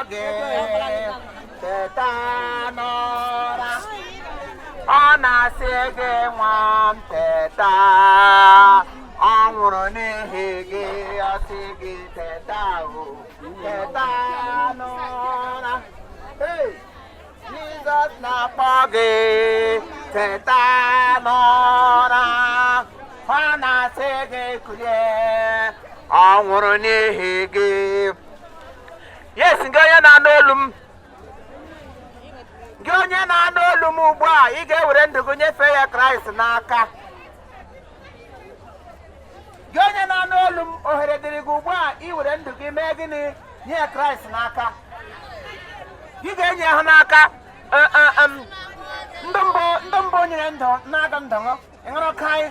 gị teta n'ụra ọ na-asị gị nwa m teta ọ nwụrụ n'ihi gị ọ sị gị teta teta n'ụra Jizọs na-akpọ gị teta n'ụra ọ na-asị gị kulie ọ nwụrụ n'ihi gị yes gị onye na-anụ olu m gị onye na-anụ olu m ugbu a ị ga-ewere ndụ gị nyefee ya Kraịst n'aka gị onye na-anụ olu m ohere dịrị gị ugbu a iwere ndụ gị mee gịnị nye Kraịst n'aka ị ga-enye ahụ n'aka ndị mbụ nyere ndụ na-aga ndụ ịṅụrụ kaị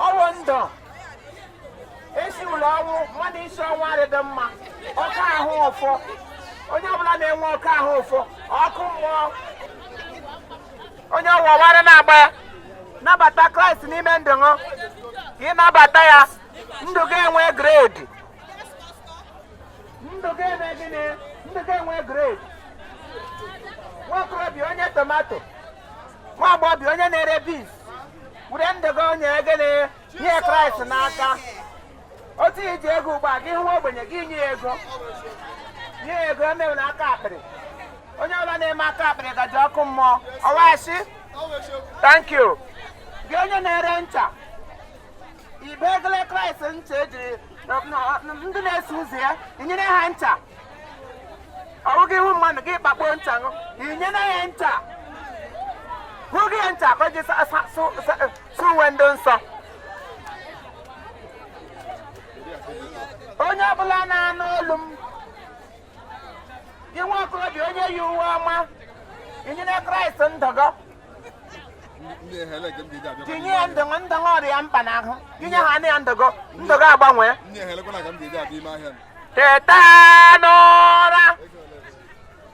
ọwụ ndụ esi ụlọ ọnwụ mmadụ isi ọnwụ adịdị mma ọkụ ahụ ụfụ onye ọbụla na-enwe ọkụ ahụ ụfụ ọkụ mmụọ onye ọwụwarị na-agba ya nabata Kraịst n'ime ndụ gị ị nabata ya ndụ gị enwe gredi ndụ gị eme gịnị ndụ gị enwe gredi nwaokorobịa onye tomato nwa agbọghọbịa onye na-ere beans were ndụ gị onye gịnị nye Kraịst n'aka otu iji ego ugbu a gị hụ ogbenye gị nye ego emewe n'aka akpịrị onye ọbụla na-eme aka akpịrị gaji ọkụ mmụọ ọwashi thank you gị onye na-ere ncha ibe egele Kraịst ncha ejiri ndị na-eso ụzọ ya inyere ha ncha ọ bụghị ihu mmadụ gị kpakpo ncha inyere ya ncha hụ gị ncha ka o ji sụ uwe ndị nsọ onye ọbụla na-anụ olu m gị nwa okorobịa onye yi uwe ọma inyere Kraịst ndụ gị tinye ya ndụ ọrịa mkpa n'ahụ inye ha ya ndụ gị agbanwee teta n'ụra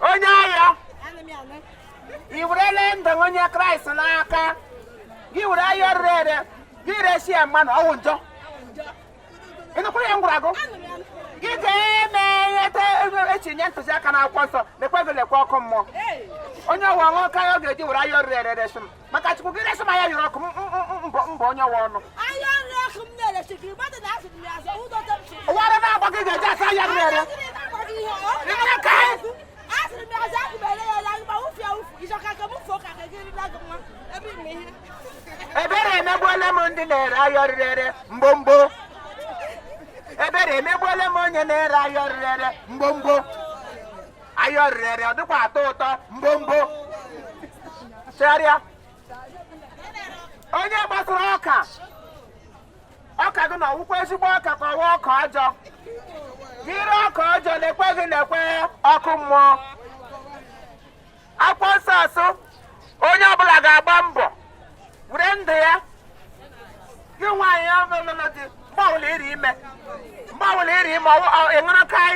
onye ahịa i werele ndụ onye Kraịst n'aka gị were ahịa rere ere gị resi ya mmanụ ọwụ njọ ịnụkwara ya ngwara gụ gị ga-eme ihe etinye ntụziaka n'akwụkwọ nsọ lekwe gị lekwe ọkụ mmụọ onye ọwa nwa ọka ya ọ ga-eji were ahịa rere ere resi m maka Chukwu gị resi m ahịa yọrọ ọkụ mbọ onye ọwa ọnụ ụwara na-agba gị ga-eji asa ahịa rere ere ebere emegbuola m ndị na-ere ahịa rere mgbomgbo ebere emegbuola m onye na-ere ahịa rere mgbomgbo ahịa rere ọ dịkwa atọ ụtọ mgbomgbo chegharịa onye gbasara ọka gị na ọwụkwa ezigbo ọka ka ọwa ọka ọjọọ jiri ọka ọjọọ lekwe gị lekwe ọkụ mmụọ akwụkwọ nsọ asụ onye ọbụla ga-agba mbọ were ndụ ya gị nwaanyị ọlụlụ dị mgbe ọbụla iri ime ịṅụrụ kaị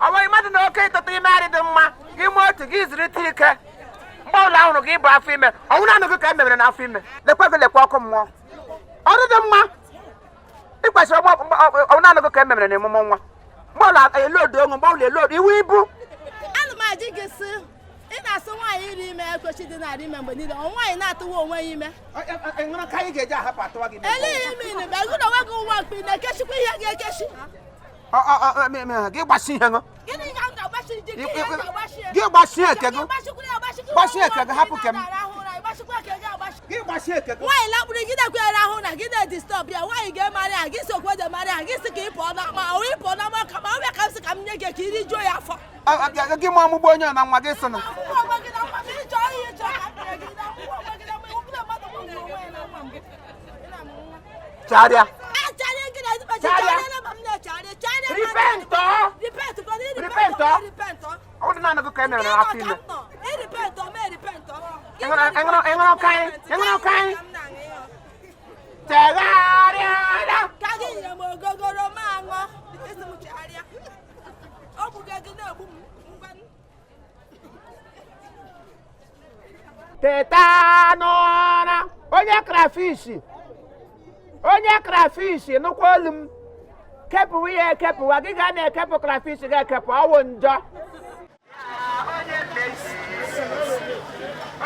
ọ bụghị mmadụ na oke ịtụtụ ime arị dị mma gị mee otu gị zụrịta ike mgbe ọbụla ahụrụ gị bụ afọ ime ọnwụ na anụ gị ka e mebere n'afọ ime lekwe gị lekwe ọkụ mmụọ ọrụ dị mma ịkwesịrị ọnwụ na anụ gị ka e mebere n'emume nwa mgbe ọbụla elodo onwe mgbe ọbụla elodo iwu ibu ị na-asụ nwaanyị iri ime ekwechi dị narị ime mgbe niile nwaanyị na-atụwa onwe ya ime eleghị ime inu bụ ego na onwe gị nwa mkpi na-ekechikwa ihe gị ekechi gị gbasi ihe gịnị ka m ga-agbachi ji gị gbasi eke gị gbasi eke gị hapụ kem nwaanyị lakpụrụ gị na-ekwere ahụ na gị na-edistọb ya nwaanyị ga-emarị ha gị si okweje marị ha gị si ka ị pụọ n'ama ọ ịpụọ n'ama ka ma ọbịa ka m si ka m nye gị ka iri juo ya afọ gị ma ọmụgbo onye na nwa gị sị na chagharịa ọ dị naanị gị ka e mere n'afọ ime ịṅụrụ kaị chegharịa ka gị nyere m ogogoro ma aṅụ isi m chegharịa ọ bụga gị na-egbu m ngwanụ teta n'ụra onye krafish nụkwa olu m kepụwa ya ekepụwa gị ga na-ekepụ krafish ga-ekepụ ọwụ njọ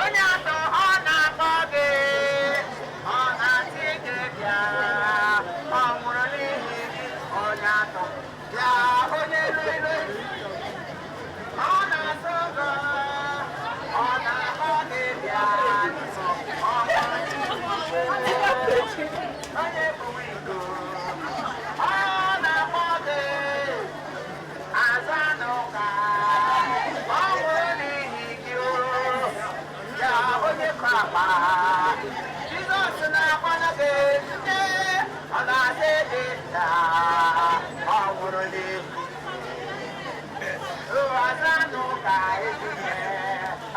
onye atọ ọ na-akpọ gị ọ na-asị gị bịa ọ nwụrụ n'ihi gị onye atọ bịa onye ilu ọ na-asụ gị ọ na-akpọ gị bịa ọ nwụrụ n'ihi gị onye bụrụ igo ọ na-akpọ gị aza n'ụka ọ nwụrụ n'ihi gị ya onye krapa Jizọs na-akpọna gị nne ọ na-asị gị nna ọ nwụrụ n'ihi aza n'ụka ezinye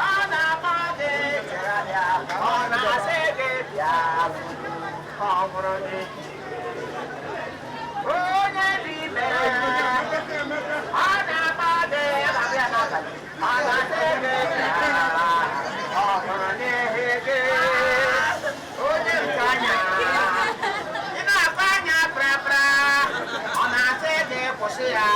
ọ na-akpọ gị bịa ọ na-asị gị bịa ọ nwụrụ n'ihi onye dị ime ọ na-akpọ gị ọ na-asị gị ọ hụrụ n'ihi gị onye nke anya ị na-akpa anya prapra ọ na-asị gị kwụsị ya